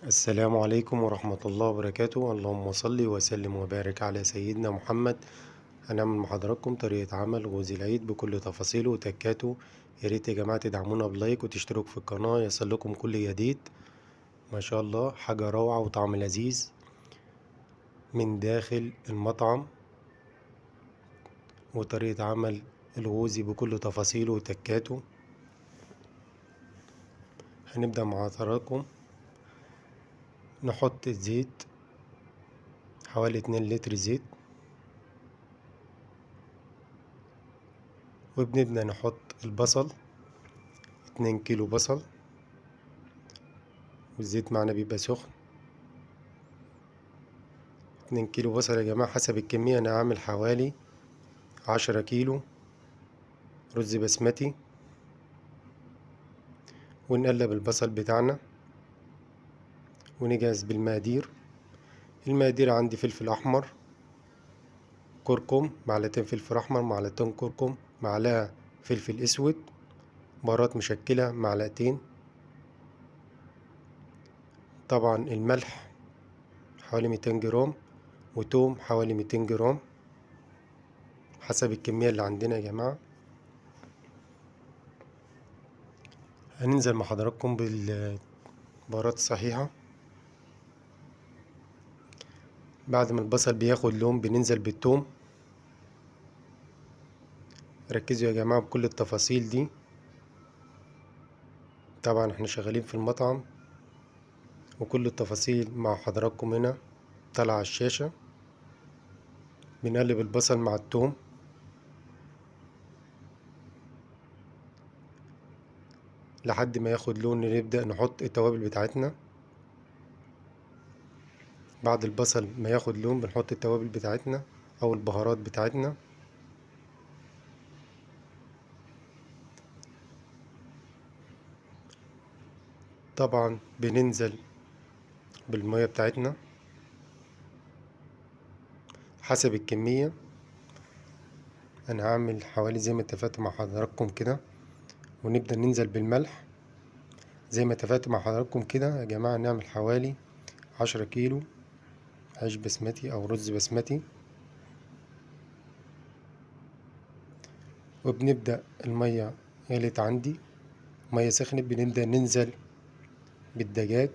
السلام عليكم ورحمة الله وبركاته. اللهم صل وسلم وبارك على سيدنا محمد. هنعمل مع حضراتكم طريقة عمل غوز العيد بكل تفاصيله وتكاته. يا ريت يا جماعة تدعمونا بلايك وتشتركوا في القناة يصلكم كل جديد. ما شاء الله حاجة روعة وطعم لذيذ من داخل المطعم، وطريقة عمل الغوزي بكل تفاصيله وتكاته. هنبدأ مع حضراتكم. نحط الزيت حوالي 2 لتر زيت، وبنبدأ نحط البصل 2 كيلو بصل، والزيت معنا بيبقى سخن. 2 كيلو بصل يا جماعة حسب الكمية. أنا هعمل حوالي 10 كيلو رز بسمتي. ونقلب البصل بتاعنا ونجهز بالمقادير. المقادير عندي فلفل أحمر، كركم معلقتين، فلفل أحمر معلقتين، كركم معلقة، فلفل أسود، بهارات مشكلة معلقتين، طبعا الملح حوالي 200 جرام، وتوم حوالي 200 جرام حسب الكمية اللي عندنا يا جماعة. هننزل مع حضراتكم بالبهارات الصحيحة. بعد ما البصل بياخد لون بننزل بالثوم. ركزوا يا جماعة بكل التفاصيل دي، طبعا احنا شغالين في المطعم وكل التفاصيل مع حضراتكم هنا طالعة على الشاشة. بنقلب البصل مع الثوم لحد ما ياخد لون، نبدأ نحط التوابل بتاعتنا. بعد البصل ما ياخد لون بنحط التوابل بتاعتنا او البهارات بتاعتنا. طبعا بننزل بالمية بتاعتنا حسب الكمية. انا هعمل حوالي زي ما اتفقت مع حضراتكم كده. ونبدأ ننزل بالملح زي ما اتفقت مع حضراتكم كده يا جماعة. نعمل حوالي 10 كيلو عيش بسمتي او رز بسمتي. وبنبدأ المية غلت عندي، مية سخنت، بنبدأ ننزل بالدجاج.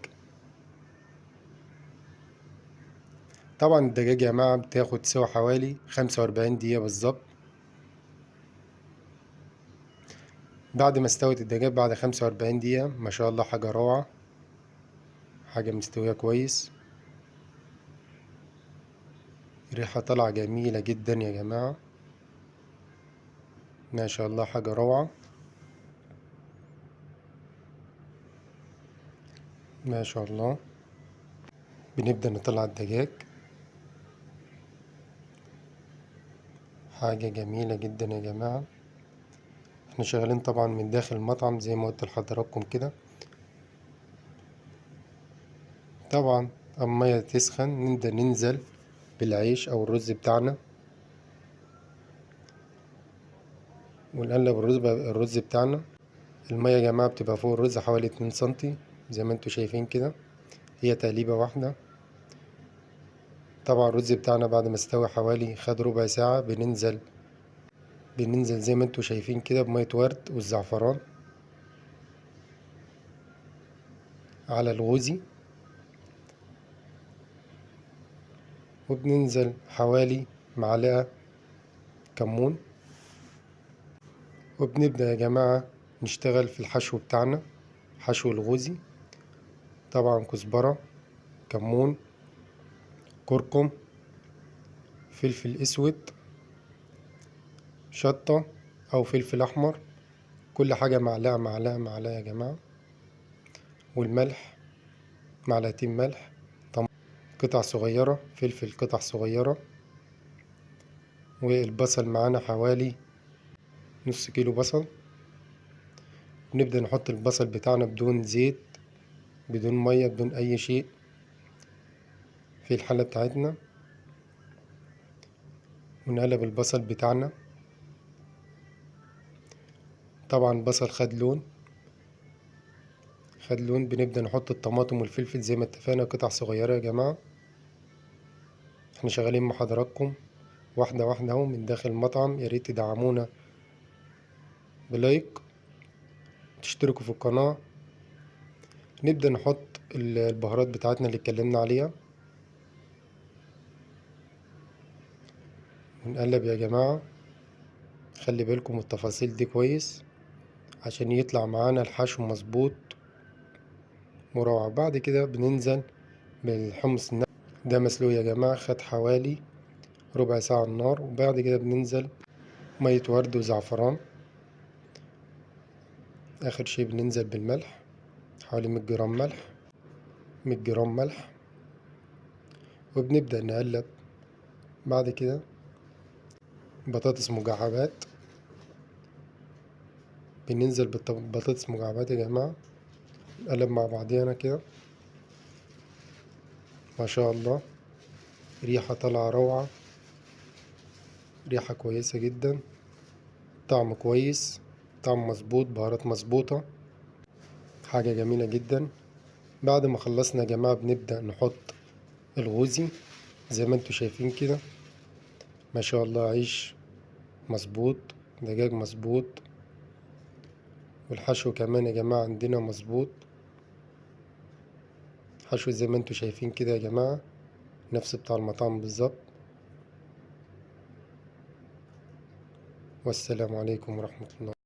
طبعا الدجاج يا جماعة بتاخد سوا حوالي 45 دقيقة بالظبط. بعد ما استوت الدجاج بعد 45 دقيقة ما شاء الله حاجة روعة، حاجة مستوية كويس، ريحة طالعة جميلة جدا يا جماعة. ما شاء الله حاجة روعة، ما شاء الله. بنبدأ نطلع الدجاج، حاجة جميلة جدا يا جماعة. احنا شغالين طبعا من داخل المطعم زي ما قلت لحضراتكم كده. طبعا اما المية تسخن نبدأ ننزل بالعيش او الرز بتاعنا ونقلب الرز بتاعنا. المية يا جماعة بتبقى فوق الرز حوالي 2 سنتي زي ما انتوا شايفين كده، هي تقليبة واحدة. طبعا الرز بتاعنا بعد ما استوى حوالي خد ربع ساعة بننزل زي ما انتوا شايفين كده بمية ورد والزعفران على الغوزي. وبننزل حوالي معلقة كمون. وبنبدأ يا جماعة نشتغل في الحشو بتاعنا، حشو الغوزي. طبعا كزبرة، كمون، كركم، فلفل اسود، شطة او فلفل احمر، كل حاجة معلقة معلقة معلقة يا جماعة. والملح معلقتين ملح، قطع صغيرة فلفل قطع صغيرة. والبصل معانا حوالي نص كيلو بصل. نبدأ نحط البصل بتاعنا بدون زيت بدون مية بدون أي شيء في الحلة بتاعتنا، ونقلب البصل بتاعنا. طبعا البصل خد لون بنبدأ نحط الطماطم والفلفل زي ما اتفقنا قطع صغيرة يا جماعة. احنا شغالين مع حضراتكم واحدة واحدة اهو من داخل المطعم. ياريت تدعمونا بلايك، تشتركوا في القناة. نبدأ نحط البهارات بتاعتنا اللي اتكلمنا عليها، ونقلب يا جماعة. خلي بالكم من التفاصيل دي كويس عشان يطلع معانا الحشو مظبوط مروع. بعد كده بننزل بالحمص ده مسلوق يا جماعة، خد حوالي ربع ساعة على النار. وبعد كده بننزل مية ورد وزعفران. آخر شي بننزل بالملح، حوالي 100 جرام ملح، 100 جرام ملح. وبنبدأ نقلب. بعد كده بطاطس مكعبات، بننزل بالبطاطس مكعبات يا جماعة، نقلب مع بعضينا كده. ما شاء الله ريحة طالعة روعة، ريحة كويسة جدا، طعم كويس، طعم مظبوط، بهارات مظبوطة، حاجة جميلة جدا. بعد ما خلصنا يا جماعة بنبدأ نحط الغوزي زي ما انتوا شايفين كده. ما شاء الله عيش مظبوط، دجاج مظبوط، والحشو كمان يا جماعة عندنا مظبوط. حشو زي ما انتوا شايفين كده يا جماعة، نفس بتاع المطاعم بالظبط. والسلام عليكم ورحمة الله.